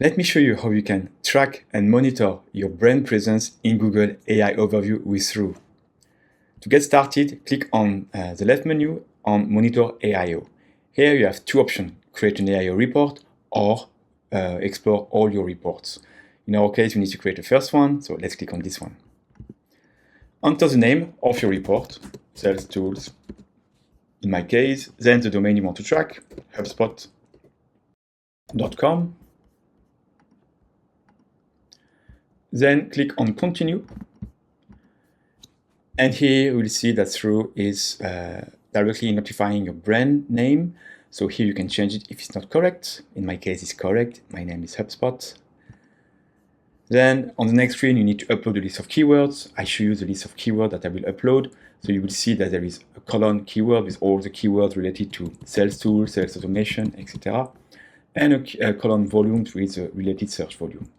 Let me show you how you can track and monitor your brand presence in Google AI Overview with thruuu. To get started, click on the left menu on Monitor AIO. Here you have two options, create an AIO report or explore all your reports. In our case, we need to create the first one, so let's click on this one. Enter the name of your report, sales tools, in my case, then the domain you want to track, hubspot.com. Then click on continue. And here we'll see that thruuu is directly notifying your brand name. So here you can change it if it's not correct. In my case, it's correct. My name is HubSpot. Then on the next screen, you need to upload a list of keywords. I show you the list of keywords that I will upload. So you will see that there is a column keyword with all the keywords related to sales tools, sales automation, etc. And a column volume with a related search volume.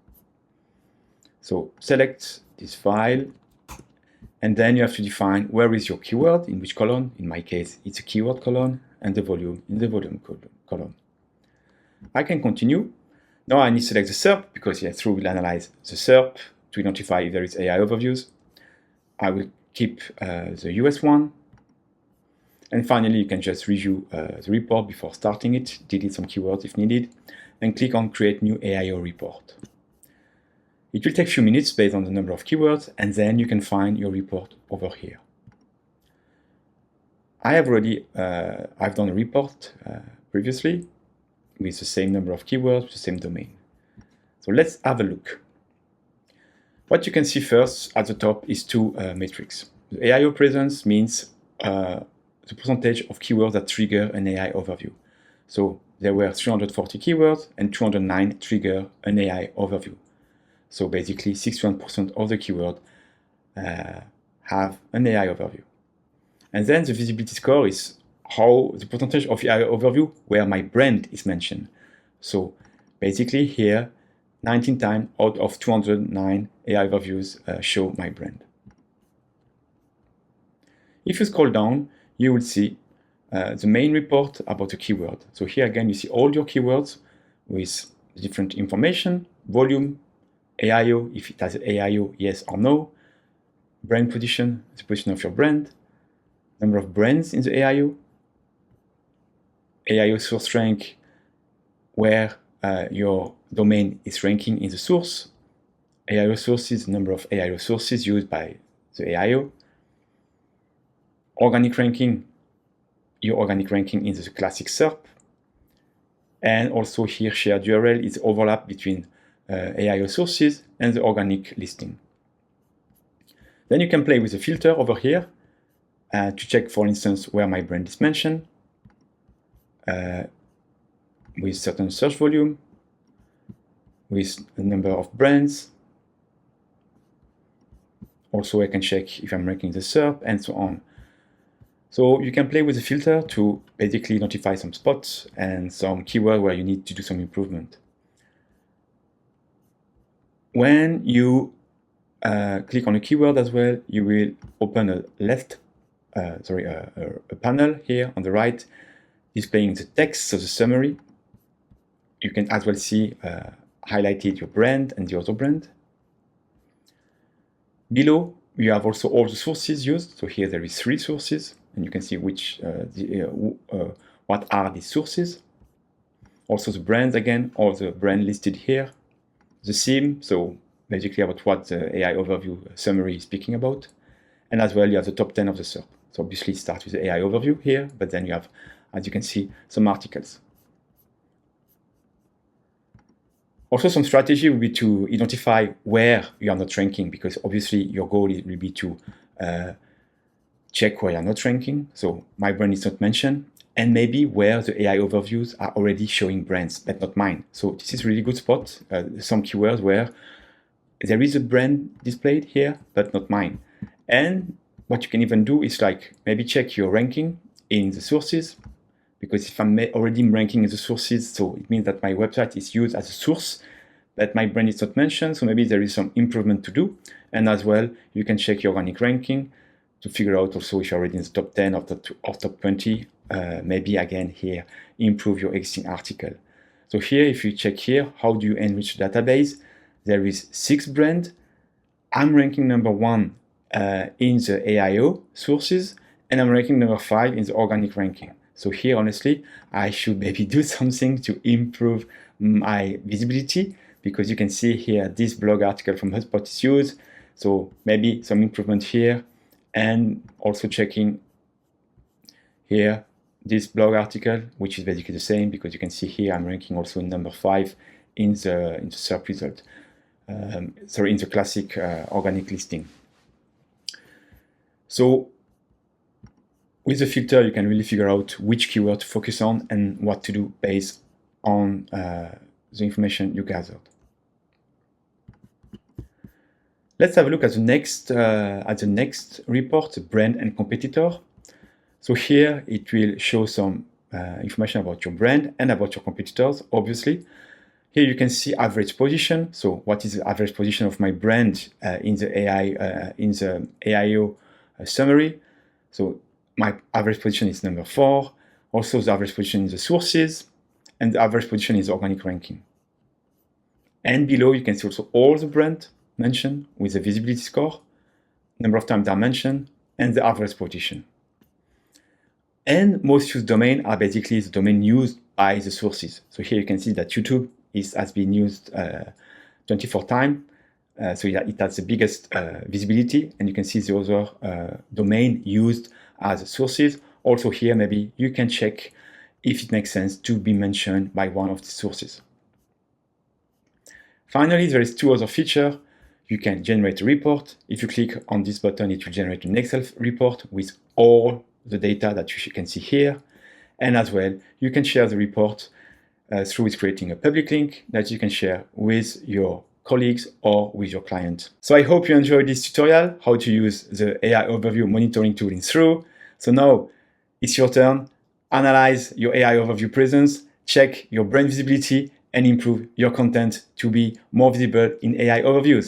So select this file, and then you have to define where is your keyword, in which column. In my case, it's a keyword column, and the volume in the volume column. I can continue. Now I need to select the SERP, because thruuu will analyze the SERP to identify if there is AI overviews. I will keep the US one. And finally, you can just review the report before starting it, delete some keywords if needed, and click on Create New AIO Report. It will take a few minutes based on the number of keywords, and then you can find your report over here. I have already I've done a report previously with the same number of keywords, the same domain. So let's have a look. What you can see first at the top is two metrics. The AIO presence means the percentage of keywords that trigger an AI overview. So there were 340 keywords and 209 trigger an AI overview. So basically 61% of the keywords have an AI overview. And then the visibility score is how the percentage of AI overview where my brand is mentioned. So basically here, 19 times out of 209 AI overviews show my brand. If you scroll down, you will see the main report about the keyword. So here again, you see all your keywords with different information, volume, AIO, if it has an AIO, yes or no, brand position, the position of your brand, number of brands in the AIO, AIO source rank, where your domain is ranking in the source, AIO sources, number of AIO sources used by the AIO, organic ranking, your organic ranking in the classic SERP, and also here shared URL is overlap between AIO sources and the organic listing. Then you can play with the filter over here to check, for instance, where my brand is mentioned with certain search volume, with the number of brands. Also, I can check if I'm ranking the SERP and so on. So you can play with the filter to basically identify some spots and some keywords where you need to do some improvement. When you click on a keyword as well, you will open a panel here on the right, displaying the text, so the summary. You can as well see highlighted your brand and the other brand. Below, you have also all the sources used. So here there is 3 sources, and you can see which what are these sources. Also the brands again, all the brand listed here. The theme, so basically about what the AI overview summary is speaking about. And as well, you have the top 10 of the SERP. So obviously it starts with the AI overview here, but then you have, as you can see, some articles. Also, some strategy will be to identify where you are not ranking, because obviously your goal will be to check where you are not ranking. So my brand is not mentioned, and maybe where the AI overviews are already showing brands, but not mine. So this is a really good spot, some keywords where there is a brand displayed here, but not mine. And what you can even do is like maybe check your ranking in the sources, because if I'm already ranking in the sources, so it means that my website is used as a source, but my brand is not mentioned, so maybe there is some improvement to do. And as well, you can check your organic ranking to figure out also if you're already in the top 10 or top 20, maybe again here, improve your existing article. So here, if you check here, how do you enrich the database? There is 6 brands. I'm ranking number 1 in the AIO sources, and I'm ranking number 5 in the organic ranking. So here, honestly, I should maybe do something to improve my visibility, because you can see here this blog article from HubSpot is used. So maybe some improvement here, and also checking here this blog article, which is basically the same, because you can see here I'm ranking also number 5 in the SERP result. Sorry, in the classic organic listing. So with the filter, you can really figure out which keyword to focus on and what to do based on the information you gathered. Let's have a look at the next report, brand and competitor. So here it will show some information about your brand and about your competitors, obviously. Here you can see average position. So what is the average position of my brand in the AIO summary? So my average position is number 4. Also the average position in the sources, and the average position is organic ranking. And below you can see also all the brands mentioned with the visibility score, number of times they are mentioned, and the average position. And most used domain are basically the domain used by the sources. So here you can see that YouTube has been used 24 times. So yeah, it has the biggest visibility, and you can see the other domain used as sources. Also here, maybe you can check if it makes sense to be mentioned by one of the sources. Finally, there is 2 other features. You can generate a report. If you click on this button, it will generate an Excel report with all the data that you can see here. And as well, you can share the report through creating a public link that you can share with your colleagues or with your client. So I hope you enjoyed this tutorial, how to use the AI overview monitoring tool in thruuu. So now it's your turn. Analyze your AI overview presence, check your brand visibility, and improve your content to be more visible in AI overviews.